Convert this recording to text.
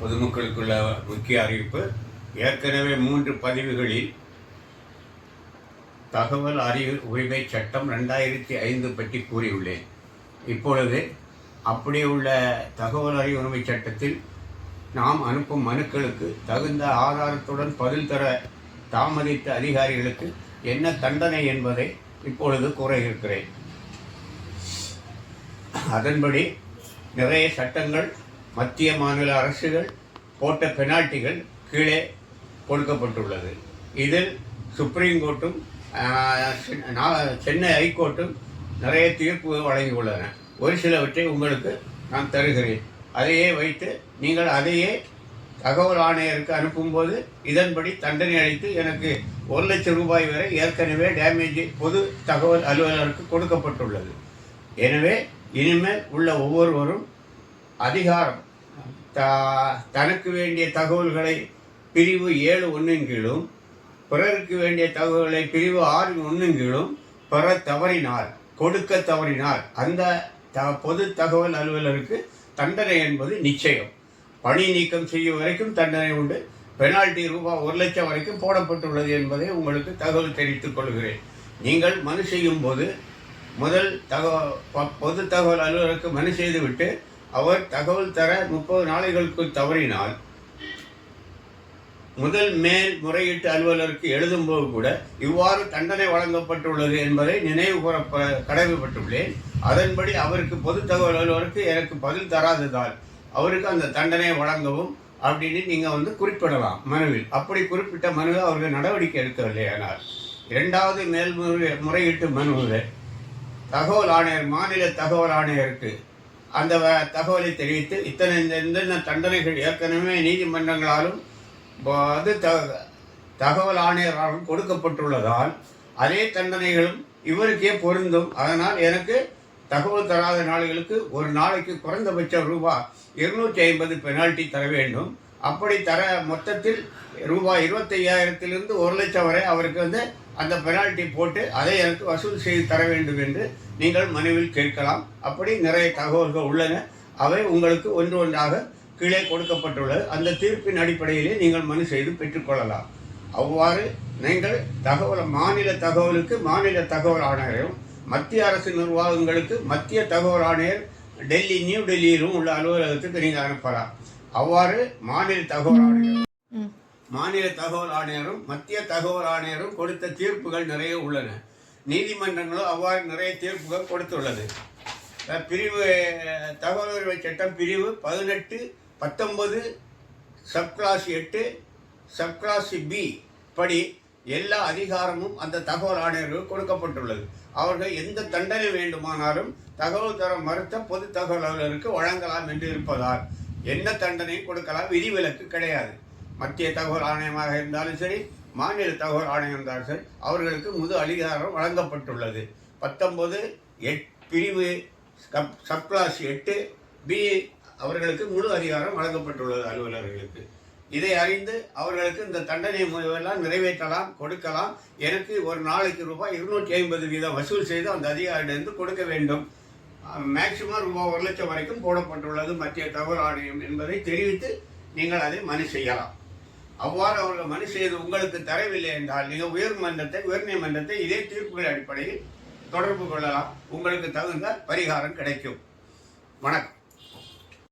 பொதுமக்களுக்குள்ள முக்கிய அறிவிப்பு. ஏற்கனவே 3 பதிவுகளில் தகவல் அறிவு உரிமை சட்டம் 2005 பற்றி கூறியுள்ளேன். இப்பொழுது அப்படியே உள்ள தகவல் அறிவு உரிமை சட்டத்தில் நாம் அனுப்பும் மனுக்களுக்கு தகுந்த ஆதாரத்துடன் பதில் தர தாமதித்த அதிகாரிகளுக்கு என்ன தண்டனை என்பதை இப்பொழுது கூற இருக்கிறேன். அதன்படி நிறைய சட்டங்கள் மத்திய மாநில அரசுகள் போட்ட பெனால்ட்டிகள் கீழே கொடுக்கப்பட்டுள்ளது. இதில் சுப்ரீம் கோர்ட்டும் சென்னை ஹைகோர்ட்டும் நிறைய தீர்ப்பு வழங்கியுள்ளன. ஒரு சிலவற்றை உங்களுக்கு நான் தருகிறேன். அதையே வைத்து நீங்கள் அதையே தகவல் ஆணையருக்கு அனுப்பும்போது இதன்படி தண்டனை அளித்து எனக்கு 1 லட்சம் ரூபாய் வரை ஏற்கனவே டேமேஜ் பொது தகவல் அலுவலருக்கு கொடுக்கப்பட்டுள்ளது. எனவே இனிமேல் உள்ள ஒவ்வொருவரும் அதிகாரம் தனக்கு வேண்டிய தகவல்களை பிரிவு 7(1) கீழும் பிறருக்கு வேண்டிய தகவல்களை பிரிவு 6(1) கீழும் பெற தவறினால் கொடுக்க தவறினால் அந்த பொது தகவல் அலுவலருக்கு தண்டனை என்பது நிச்சயம். பணி நீக்கம் செய்யும் வரைக்கும் தண்டனை உண்டு. பெனால்ட்டி ரூபாய் 1 லட்சம் வரைக்கும் போடப்பட்டுள்ளது என்பதை உங்களுக்கு தகவல் தெரிவித்துக் கொள்கிறேன். நீங்கள் மனு செய்யும் போது முதல் பொது தகவல் அலுவலருக்கு மனு செய்துவிட்டு அவர் தகவல் தர 30 நாளைகளுக்கு தவறினால் முதல் மேல் முறையீட்டு அலுவலருக்கு எழுதும்போது கூட இவ்வாறு தண்டனை வழங்கப்பட்டுள்ளது என்பதை நினைவு கூற கடமைப்பட்டுள்ளேன். அதன்படி அவருக்கு பொது தகவல் அலுவலருக்கு எனக்கு பதில் தராததால் அவருக்கு அந்த தண்டனை வழங்கவும் அப்படின்னு நீங்கள் குறிப்பிடலாம் மனுவில். அப்படி குறிப்பிட்ட மனுவை அவர்கள் நடவடிக்கை எடுக்கவில்லை. ஆனால் 2வது முறையீட்டு மனுவில் தகவல் ஆணையர் மாநில தகவல் ஆணையருக்கு அந்த தகவலை தெரிவித்து இந்த தண்டனைகள் ஏற்கனவே நீதிமன்றங்களாலும் தகவல் ஆணையராலும் கொடுக்கப்பட்டுள்ளதால் அதே தண்டனைகளும் இவருக்கே பொருந்தும். அதனால் எனக்கு தகவல் தராத நாடுகளுக்கு ஒரு நாளைக்கு குறைந்தபட்சம் ரூபாய் 250 பெனால்ட்டி தர வேண்டும். அப்படி தர மொத்தத்தில் ரூபாய் 25,000 1 லட்சம் வரை அவருக்கு அந்த பெனால்ட்டி போட்டு அதை எனக்கு வசூல் செய்து தர வேண்டும் என்று நீங்கள் மனுவில் கேட்கலாம். அப்படி நிறைய தகவல்கள் உள்ளன. அவை உங்களுக்கு ஒன்றாக கீழே கொடுக்கப்பட்டுள்ளது. அந்த தீர்ப்பின் அடிப்படையிலே நீங்கள் மனு செய்து பெற்றுக்கொள்ளலாம். அவ்வாறு நீங்கள் மாநில தகவலுக்கு மாநில தகவல் ஆணையரும் மத்திய அரசு நிர்வாகங்களுக்கு மத்திய தகவல் ஆணையர் நியூ டெல்லியிலும் உள்ள அலுவலகத்துக்கு நீங்கள் அனுப்பலாம். அவ்வாறு மாநில தகவல் ஆணையரும் மத்திய தகவல் ஆணையரும் கொடுத்த தீர்ப்புகள் நிறைய உள்ளன. நீதிமன்றங்களும் அவ்வாறு நிறைய தீர்ப்புகள் கொடுத்துள்ளது. பிரிவு தகவல் உரிமை சட்டம் பிரிவு 18, 19 சப்கிளாஸ் 8 சப்கிளாஸ் பி படி எல்லா அதிகாரமும் அந்த தகவல் ஆணையர்களுக்கு கொடுக்கப்பட்டுள்ளது. அவர்கள் எந்த தண்டனை வேண்டுமானாலும் தகவல் தர மறுத்த பொது தகவல் அலுவலருக்கு வழங்கலாம் என்று இருப்பதால் என்ன தண்டனையும் கொடுக்கலாம். விதிவிலக்கு கிடையாது. மத்திய தகவல் ஆணையமாக இருந்தாலும் சரி மாநில தகவல் ஆணையம் இருந்தாலும் சரி அவர்களுக்கு முழு அதிகாரம் வழங்கப்பட்டுள்ளது. 19 பிரிவு சப்கிளாஸ் 8 பி அவர்களுக்கு முழு அதிகாரம் வழங்கப்பட்டுள்ளது அலுவலர்களுக்கு. இதை அறிந்து அவர்களுக்கு இந்த தண்டனை எல்லாம் நிறைவேற்றலாம், கொடுக்கலாம். எனக்கு ஒரு நாளைக்கு ரூபாய் 250 வீதம் வசூல் செய்து அந்த அதிகாரியிலிருந்து கொடுக்க வேண்டும். மேக்சிமம் ரூபாய் 1 லட்சம் வரைக்கும் போடப்பட்டுள்ளது மத்திய தகவல் ஆணையம் என்பதை தெரிவித்து நீங்கள் அதை மனு செய்யலாம். அவ்வாறு அவர்கள் மனு செய்து உங்களுக்கு தரவில்லை என்றால் நீங்கள் உயர்நீதிமன்றத்தை இதே தீர்ப்புகள் அடிப்படையில் தொடர்பு கொள்ளலாம். உங்களுக்கு தகுந்த பரிகாரம் கிடைக்கும். வணக்கம்.